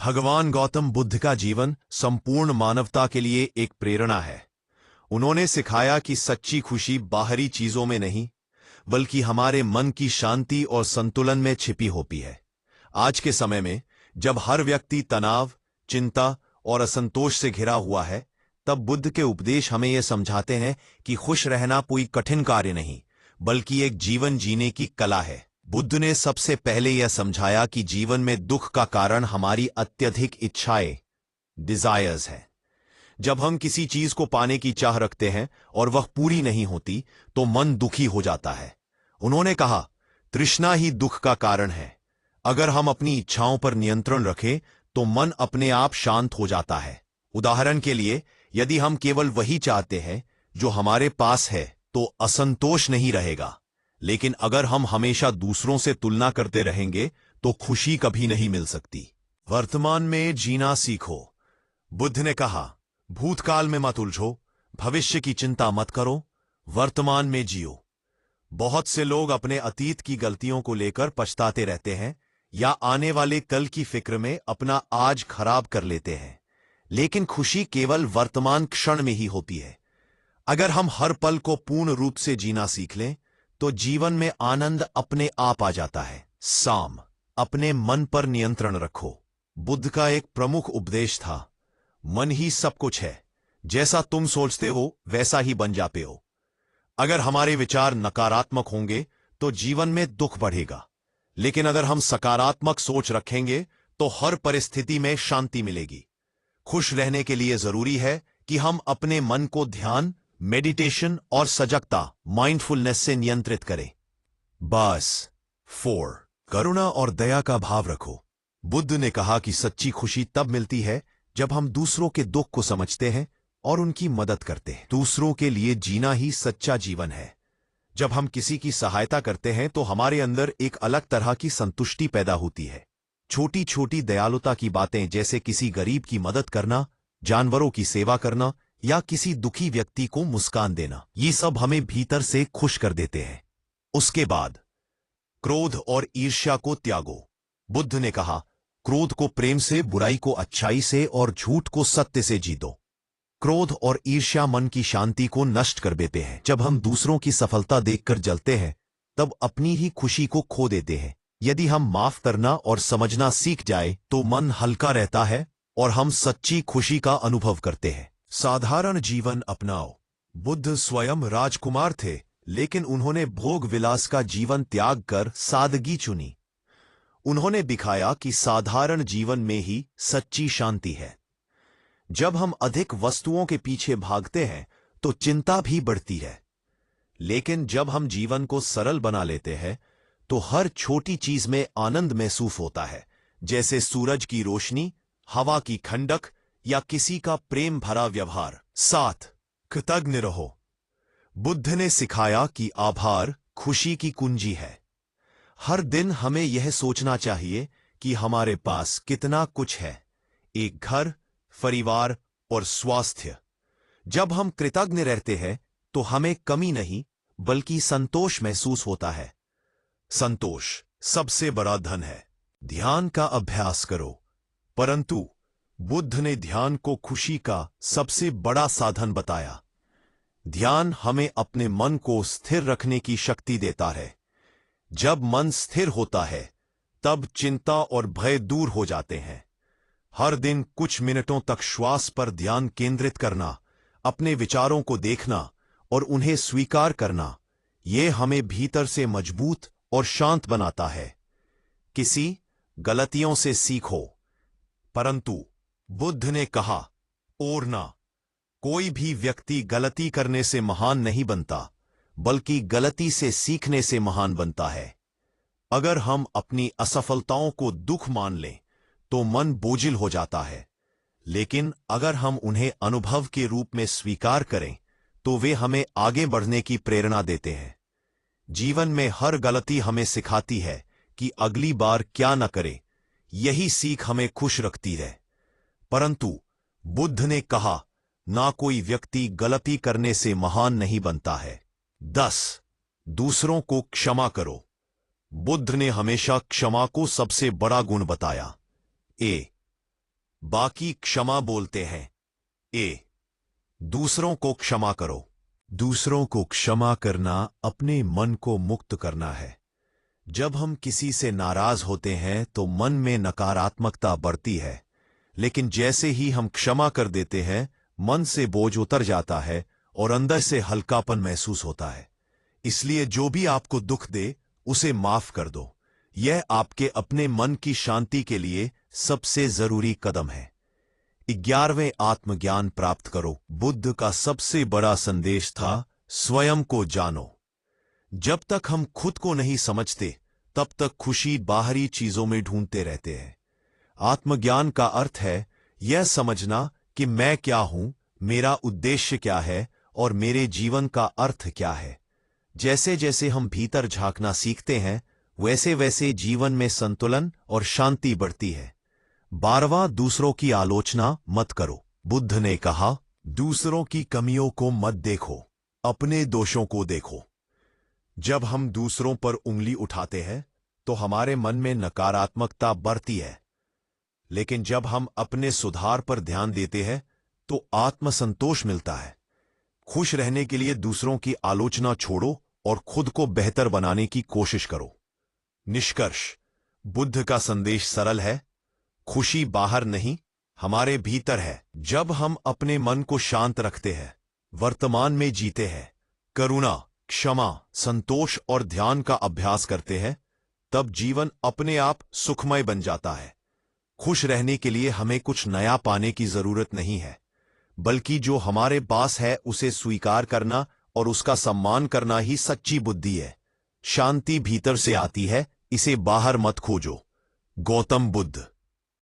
भगवान गौतम बुद्ध का जीवन संपूर्ण मानवता के लिए एक प्रेरणा है। उन्होंने सिखाया कि सच्ची खुशी बाहरी चीजों में नहीं, बल्कि हमारे मन की शांति और संतुलन में छिपी होती है। आज के समय में जब हर व्यक्ति तनाव, चिंता और असंतोष से घिरा हुआ है, तब बुद्ध के उपदेश हमें यह समझाते हैं कि खुश रहना कोई कठिन कार्य नहीं, बल्कि एक जीवन जीने की कला है। बुद्ध ने सबसे पहले यह समझाया कि जीवन में दुख का कारण हमारी अत्यधिक इच्छाएं, डिजायर्स है। जब हम किसी चीज को पाने की चाह रखते हैं और वह पूरी नहीं होती, तो मन दुखी हो जाता है। उन्होंने कहा, तृष्णा ही दुख का कारण है। अगर हम अपनी इच्छाओं पर नियंत्रण रखें, तो मन अपने आप शांत हो जाता है। उदाहरण के लिए, यदि हम केवल वही चाहते हैं जो हमारे पास है, तो असंतोष नहीं रहेगा। लेकिन अगर हम हमेशा दूसरों से तुलना करते रहेंगे, तो खुशी कभी नहीं मिल सकती। वर्तमान में जीना सीखो। बुद्ध ने कहा, भूतकाल में मत उलझो, भविष्य की चिंता मत करो, वर्तमान में जियो। बहुत से लोग अपने अतीत की गलतियों को लेकर पछताते रहते हैं या आने वाले कल की फिक्र में अपना आज खराब कर लेते हैं। लेकिन खुशी केवल वर्तमान क्षण में ही होती है। अगर हम हर पल को पूर्ण रूप से जीना सीख लें, तो जीवन में आनंद अपने आप आ जाता है। साम, अपने मन पर नियंत्रण रखो। बुद्ध का एक प्रमुख उपदेश था, मन ही सब कुछ है। जैसा तुम सोचते हो वैसा ही बन जाते हो। अगर हमारे विचार नकारात्मक होंगे तो जीवन में दुख बढ़ेगा, लेकिन अगर हम सकारात्मक सोच रखेंगे तो हर परिस्थिति में शांति मिलेगी। खुश रहने के लिए जरूरी है कि हम अपने मन को ध्यान, मेडिटेशन और सजगता, माइंडफुलनेस से नियंत्रित करें। बस 4, करुणा और दया का भाव रखो। बुद्ध ने कहा कि सच्ची खुशी तब मिलती है जब हम दूसरों के दुख को समझते हैं और उनकी मदद करते हैं। दूसरों के लिए जीना ही सच्चा जीवन है। जब हम किसी की सहायता करते हैं तो हमारे अंदर एक अलग तरह की संतुष्टि पैदा होती है। छोटी छोटी दयालुता की बातें, जैसे किसी गरीब की मदद करना, जानवरों की सेवा करना या किसी दुखी व्यक्ति को मुस्कान देना, ये सब हमें भीतर से खुश कर देते हैं। उसके बाद क्रोध और ईर्ष्या को त्यागो। बुद्ध ने कहा, क्रोध को प्रेम से, बुराई को अच्छाई से और झूठ को सत्य से जीतो। क्रोध और ईर्ष्या मन की शांति को नष्ट कर देते हैं। जब हम दूसरों की सफलता देखकर जलते हैं, तब अपनी ही खुशी को खो देते हैं। यदि हम माफ करना और समझना सीख जाए, तो मन हल्का रहता है और हम सच्ची खुशी का अनुभव करते हैं। साधारण जीवन अपनाओ। बुद्ध स्वयं राजकुमार थे, लेकिन उन्होंने भोग विलास का जीवन त्याग कर सादगी चुनी। उन्होंने दिखाया कि साधारण जीवन में ही सच्ची शांति है। जब हम अधिक वस्तुओं के पीछे भागते हैं, तो चिंता भी बढ़ती है। लेकिन जब हम जीवन को सरल बना लेते हैं, तो हर छोटी चीज में आनंद महसूस होता है, जैसे सूरज की रोशनी, हवा की ठंडक या किसी का प्रेम भरा व्यवहार। 7, कृतज्ञ रहो। बुद्ध ने सिखाया कि आभार खुशी की कुंजी है। हर दिन हमें यह सोचना चाहिए कि हमारे पास कितना कुछ है, एक घर, परिवार और स्वास्थ्य। जब हम कृतज्ञ रहते हैं, तो हमें कमी नहीं, बल्कि संतोष महसूस होता है। संतोष सबसे बड़ा धन है। ध्यान का अभ्यास करो। परंतु बुद्ध ने ध्यान को खुशी का सबसे बड़ा साधन बताया। ध्यान हमें अपने मन को स्थिर रखने की शक्ति देता है। जब मन स्थिर होता है, तब चिंता और भय दूर हो जाते हैं। हर दिन कुछ मिनटों तक श्वास पर ध्यान केंद्रित करना, अपने विचारों को देखना और उन्हें स्वीकार करना, यह हमें भीतर से मजबूत और शांत बनाता है। किसी गलतियों से सीखो। परंतु बुद्ध ने कहा, और ना, कोई भी व्यक्ति गलती करने से महान नहीं बनता, बल्कि गलती से सीखने से महान बनता है। अगर हम अपनी असफलताओं को दुख मान लें, तो मन बोझिल हो जाता है। लेकिन अगर हम उन्हें अनुभव के रूप में स्वीकार करें, तो वे हमें आगे बढ़ने की प्रेरणा देते हैं। जीवन में हर गलती हमें सिखाती है कि अगली बार क्या न करें। यही सीख हमें खुश रखती है। परंतु बुद्ध ने कहा, ना कोई व्यक्ति गलती करने से महान नहीं बनता है। 10, दूसरों को क्षमा करो। बुद्ध ने हमेशा क्षमा को सबसे बड़ा गुण बताया। बाकी क्षमा बोलते हैं। दूसरों को क्षमा करो। दूसरों को क्षमा करना अपने मन को मुक्त करना है। जब हम किसी से नाराज होते हैं तो मन में नकारात्मकता बढ़ती है, लेकिन जैसे ही हम क्षमा कर देते हैं, मन से बोझ उतर जाता है और अंदर से हल्कापन महसूस होता है। इसलिए जो भी आपको दुख दे, उसे माफ कर दो। यह आपके अपने मन की शांति के लिए सबसे जरूरी कदम है। 11वें आत्मज्ञान प्राप्त करो। बुद्ध का सबसे बड़ा संदेश था, स्वयं को जानो। जब तक हम खुद को नहीं समझते, तब तक खुशी बाहरी चीजों में ढूंढते रहते हैं। आत्मज्ञान का अर्थ है यह समझना कि मैं क्या हूं, मेरा उद्देश्य क्या है और मेरे जीवन का अर्थ क्या है। जैसे जैसे हम भीतर झांकना सीखते हैं, वैसे वैसे जीवन में संतुलन और शांति बढ़ती है। 12वां, दूसरों की आलोचना मत करो। बुद्ध ने कहा, दूसरों की कमियों को मत देखो, अपने दोषों को देखो। जब हम दूसरों पर उंगली उठाते हैं, तो हमारे मन में नकारात्मकता बढ़ती है, लेकिन जब हम अपने सुधार पर ध्यान देते हैं, तो आत्मसंतोष मिलता है। खुश रहने के लिए दूसरों की आलोचना छोड़ो और खुद को बेहतर बनाने की कोशिश करो। निष्कर्ष, बुद्ध का संदेश सरल है, खुशी बाहर नहीं, हमारे भीतर है। जब हम अपने मन को शांत रखते हैं, वर्तमान में जीते हैं, करुणा, क्षमा, संतोष और ध्यान का अभ्यास करते हैं, तब जीवन अपने आप सुखमय बन जाता है। खुश रहने के लिए हमें कुछ नया पाने की जरूरत नहीं है, बल्कि जो हमारे पास है उसे स्वीकार करना और उसका सम्मान करना ही सच्ची बुद्धि है। शांति भीतर से आती है, इसे बाहर मत खोजो। गौतम बुद्ध।